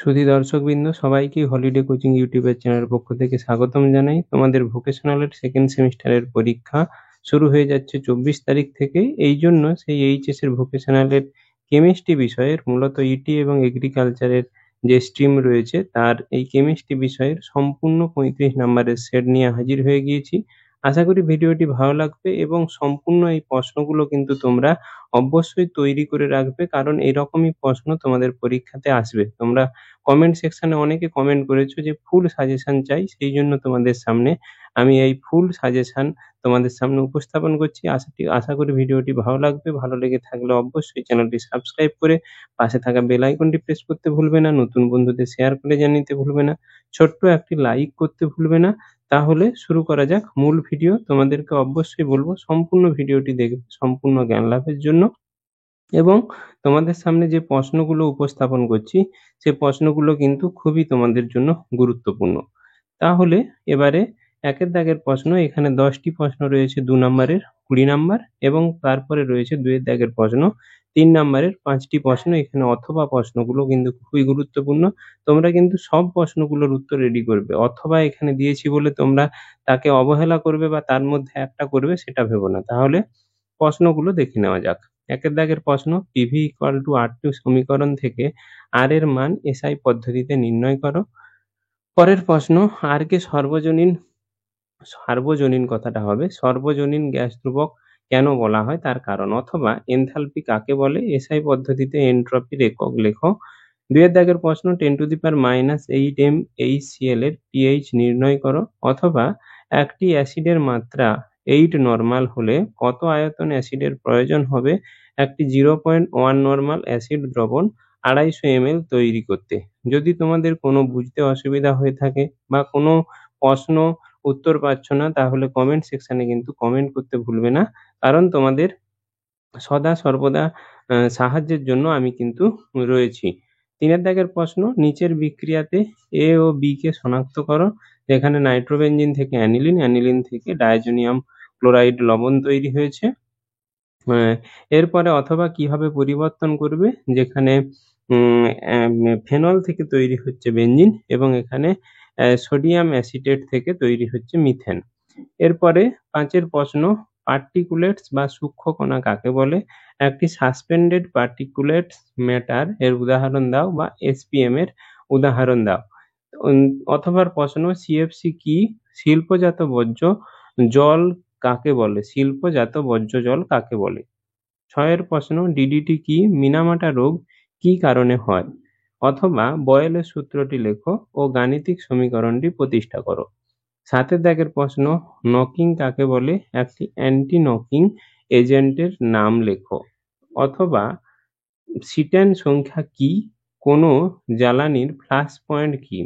সুধী দর্শকবৃন্দ, সবাইকে holiday coaching ইউটিউবের চ্যানেলের পক্ষ থেকে স্বাগতম জানাই। তোমাদের ভোকেশনালের সেকেন্ড সেমিস্টারের পরীক্ষা শুরু হয়ে যাচ্ছে 24 তারিখ থেকে। এই জন্য সেই এইচএস এর ভোকেশনালের কেমিস্ট্রি বিষয়ের মূলত ইটি এবং এগ্রিকালচারের যে স্ট্রিম রয়েছে তার এই কেমিস্ট্রি বিষয়ের সম্পূর্ণ 35 নম্বরের সেট নিয়ে হাজির হয়ে গিয়েছি। আশা করি ভিডিওটি ভালো লাগবে এবং সম্পূর্ণ এই প্রশ্নগুলো কিন্তু তোমরা অবশ্যই তৈরি করে রাখবে, কারণ এরকমই প্রশ্ন তোমাদের পরীক্ষাতে আসবে। তোমরা কমেন্ট সেকশনে অনেকে কমেন্ট করেছো যে ফুল সাজেশন চাই, সেই জন্য তোমাদের সামনে আমি এই ফুল সাজেশন তোমাদের সামনে উপস্থাপন করছি। আশা করি ভিডিওটি ভালো লাগবে। ভালো লেগে থাকলে অবশ্যই চ্যানেলটি সাবস্ক্রাইব করে পাশে থাকা বেল আইকনটি প্রেস করতে ভুলবে না, নতুন বন্ধুদের শেয়ার করে জানিয়ে ভুলবে না, ছোট্ট একটি লাইক করতে ভুলবে না। তাহলে শুরু করা যাক মূল ভিডিও। তোমাদেরকে অবশ্যই বলবো সম্পূর্ণ ভিডিওটি দেখবে সম্পূর্ণ জ্ঞান লাভের জন্য। এবং তোমাদের সামনে যে প্রশ্নগুলো উপস্থাপন করছি সে প্রশ্নগুলো কিন্তু খুবই তোমাদের জন্য গুরুত্বপূর্ণ। তাহলে এবারে একের দাগের প্রশ্ন, এখানে 10টি প্রশ্ন রয়েছে 2 নম্বরের 20 নম্বর, এবং তারপরে রয়েছে 2 এর দাগের প্রশ্ন 3 নম্বরের 5টি প্রশ্ন। এখানে অথবা প্রশ্নগুলো কিন্তু খুবই গুরুত্বপূর্ণ। তোমরা কিন্তু সব প্রশ্নগুলোর উত্তর রেডি করবে। অথবা এখানে দিয়েছি বলে তোমরা তাকে অবহেলা করবে বা তার মধ্যে একটা করবে সেটা ভেবো না। তাহলে প্রশ্নগুলো দেখে নেওয়া যাক। একের দাগের প্রশ্ন, পিভি ইকুয়াল টু R2 সমীকরণ থেকে আর এর মান এসআই পদ্ধতিতে নির্ণয় করো। পরের প্রশ্ন, আর কে সার্বজনীন কথাটা হবে সর্বজনীন গ্যাস ধ্রুবক কেন বলা হয় তার কারণ। অথবা এনথালপি কাকে বলে, এসআই পদ্ধতিতে এনট্রপির একক লেখো। 2 এর দাগের প্রশ্ন, 10⁻8 MHCl এর পিএইচ নির্ণয় করো। অথবা একটি অ্যাসিডের মাত্রা 8 নরমাল হলে কত আয়তন অ্যাসিডের প্রয়োজন হবে একটি 0.1 নরমাল অ্যাসিড দ্রবণ 250 ml তৈরি করতে। যদি তোমাদের কোনো বুঝতে অসুবিধা হয়ে থাকে বা কোনো প্রশ্ন উত্তর পাচ্ছ না, তাহলে কমেন্ট সেকশনে কিন্তু কমেন্ট করতে ভুলবে না, কারণ তোমাদের সদা সর্বদা সাহায্যের জন্য আমি কিন্তু রয়েছি। 3 এর দাগের প্রশ্ন, নিচের বিক্রিয়াতে এ ও বি কে শনাক্ত করো। যেখানে নাইট্রোবেনজিন থেকে অ্যানিলিন, অ্যানিলিন থেকে ডায়াজোনিয়াম ক্লোরাইড লবণ তৈরি হয়েছে। এরপরে অথবা কিভাবে পরিবর্তন করবে, যেখানে ফেনল থেকে তৈরি হচ্ছে বেনজিন এবং এখানে সোডিয়াম অ্যাসিটেট থেকে তৈরি হচ্ছে মিথেন। এরপরে 5 এর প্রশ্ন, পার্টিকুলেটস বা সূক্ষ্ম কণা কাকে বলে। একটি সাসপেন্ডেড পার্টিকুলেটস ম্যাটার এর উদাহরণ দাও বা এসপিএম এর উদাহরণ দাও। অথবা প্রশ্ন, সিএফসি কি, শিল্পজাত বর্জ্য জল কাকে বলে, শিল্পজাত বর্জ্য জল কাকে বলে। 6 এর প্রশ্ন, ডিডিটি কি, মিনামাটা রোগ কি কারণে হয়। অথবা বয়েলের সূত্রটি লেখো ও গাণিতিক সমীকরণটি প্রতিষ্ঠা করো। 7 এর দাগের প্রশ্ন, নকিং কাকে বলে, একটি অ্যান্টি নকিং এজেন্টের নাম লেখো। অথবা সিটেন সংখ্যা কি, কোনো জ্বালানির ফ্ল্যাশ পয়েন্ট কি।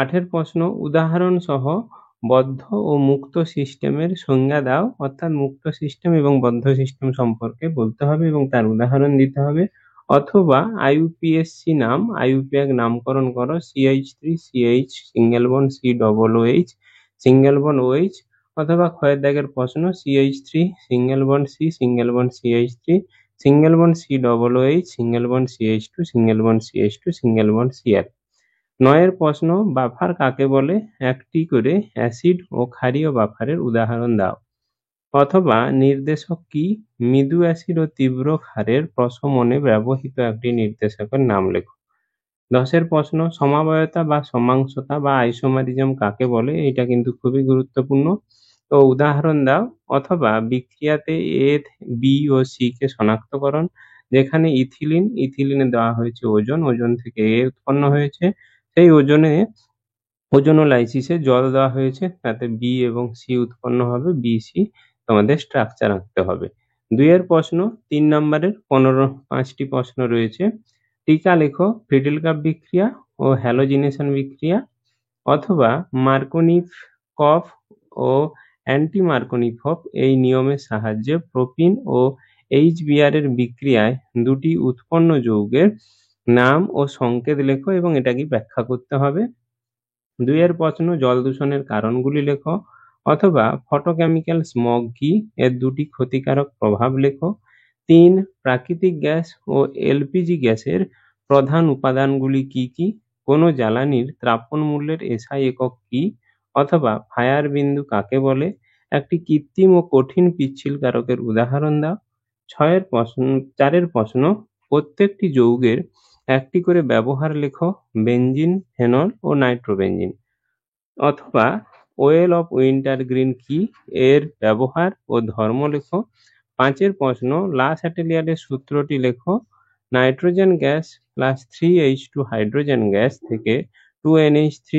8 এর প্রশ্ন, উদাহরণ সহ বদ্ধ ও মুক্ত সিস্টেমের সংজ্ঞা দাও। অর্থাৎ মুক্ত সিস্টেম এবং বদ্ধ সিস্টেম সম্পর্কে বলতে হবে এবং তার উদাহরণ দিতে হবে। অথবা আইইউপিএসসি নাম, আইইউপিএক নামকরণ করো, CH3 CH single bond C double OH single bond OH। অথবা ক্ষয়ের দাগের প্রশ্ন, CH3 single bond C single bond CH3 single bond C double OH single bond CH2 single bond CH2 single bond Cl। 9 এর প্রশ্ন, buffer কাকে বলে, একটি করে অ্যাসিড ও ক্ষারীয় বাফারের উদাহরণ দাও। অথবা নির্দেশক কি, মৃদু অ্যাসিড ও তীব্র ক্ষারের প্রশমনে ব্যবহৃত একটি নির্দেশকের নাম লেখো। 10 এর প্রশ্ন, সমবায়তা বা সমাংশতা বা আইসোমারিজম কাকে বলে, এটা কিন্তু খুবই গুরুত্বপূর্ণ, তো উদাহরণ দাও। অথবা বিক্রিয়াতে A B O C K শনাক্তকরণ। যেখানে ইথিলিনে দেওয়া হয়েছে ওজন, ওজন থেকে এ উৎপন্ন হয়েছে, সেই ওজোনোলাইসিসে জল দেওয়া হয়েছে, তাতে বি এবং সি উৎপন্ন হবে, বিসি তোমাদের স্ট্রাকচার আঁকতে হবে। 2 এর প্রশ্ন, 3 নম্বরের 5টি প্রশ্ন রয়েছে। টিকা লেখো, ফ্রিডেল কাপ বিক্রিয়া ও হ্যালোজিনেশন বিক্রিয়া। অথবা মার্কোনিকভ ও অ্যান্টি মার্কোনিকভ এই নিয়মের সাহায্যে প্রোপিন ও HBr এর বিক্রিয়ায় দুটি উৎপন্ন যৌগের নাম ও সংকেত লেখো এবং এটাকে ব্যাখ্যা করতে হবে। 2 এর প্রশ্ন, জল দূষণের কারণগুলি লেখো। অথবা ফটোকেমিক্যাল স্মগ কি, এর দুটি ক্ষতিকারক প্রভাব লেখো। 3 প্রাকৃতিক গ্যাস ও এলপিজি গ্যাসের প্রধান উপাদানগুলি কি কি, কোনো জ্বালানির ত্রাপন মূল্যের এসআই একক কি, অথবা ফায়ার বিন্দু কাকে বলে, একটি কৃত্রিম ও কঠিন পিচ্ছিল কারকের উদাহরণ দাও। 4 প্রশ্ন, প্রত্যেকটি যৌগের একটি করে ব্যবহার লেখো, বেনজিন, ফেনল ও নাইট্রোবেনজিন। অথবা ওয়েল অফ উইন্টারগ্রিন কি, এর ব্যবহার ও ধর্ম লেখো। 5 প্রশ্ন, লা স্যাটেলিয়ারের সূত্রটি লেখো। Nitrogen gas plus 3H2 hydrogen gas থেকে 2NH3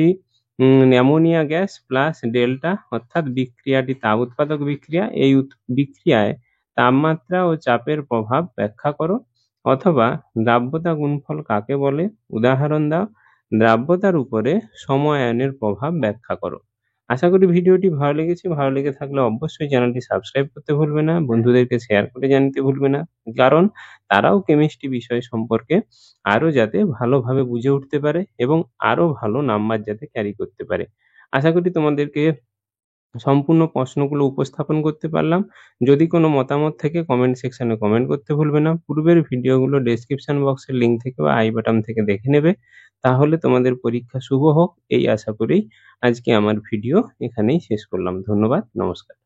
ammonia gas plus delta, অর্থাৎ বিক্রিয়াটি তাপ উৎপাদক বিক্রিয়া। এই বিক্রিয়ায় তাপমাত্রা ও চাপের প্রভাব ব্যাখ্যা করো। অথবা দ্রাব্যতা গুণফল কাকে বলে, উদাহরণ দাও। দ্রাব্যতার উপরে সময়ায়নের প্রভাব ব্যাখ্যা করো। আশা করি ভিডিওটি ভালো লেগেছে। ভালো লেগে থাকলে অবশ্যই চ্যানেলটি সাবস্ক্রাইব করতে ভুলবে না, বন্ধুদেরকে শেয়ার করে জানতে ভুলবে না, কারণ তারাও কেমিস্ট্রি বিষয় সম্পর্কে আরো যাতে ভালোভাবে বুঝে উঠতে পারে এবং আরো ভালো নাম্বার যাতে ক্যারি করতে পারে। আশা করি তোমাদেরকে সম্পূর্ণ প্রশ্নগুলো উপস্থাপন করতে পারলাম। যদি কোনো মতামত থেকে কমেন্ট সেকশনে কমেন্ট করতে ভুলবে না। পূর্বের ভিডিওগুলো ডেসক্রিপশন বক্সের লিঙ্ক থেকে বা আই বাটন থেকে দেখে নেবে। তাহলে তোমাদের পরীক্ষা শুভ হোক এই আশা করেই আজকে আমার ভিডিও এখানেই শেষ করলাম। ধন্যবাদ, নমস্কার।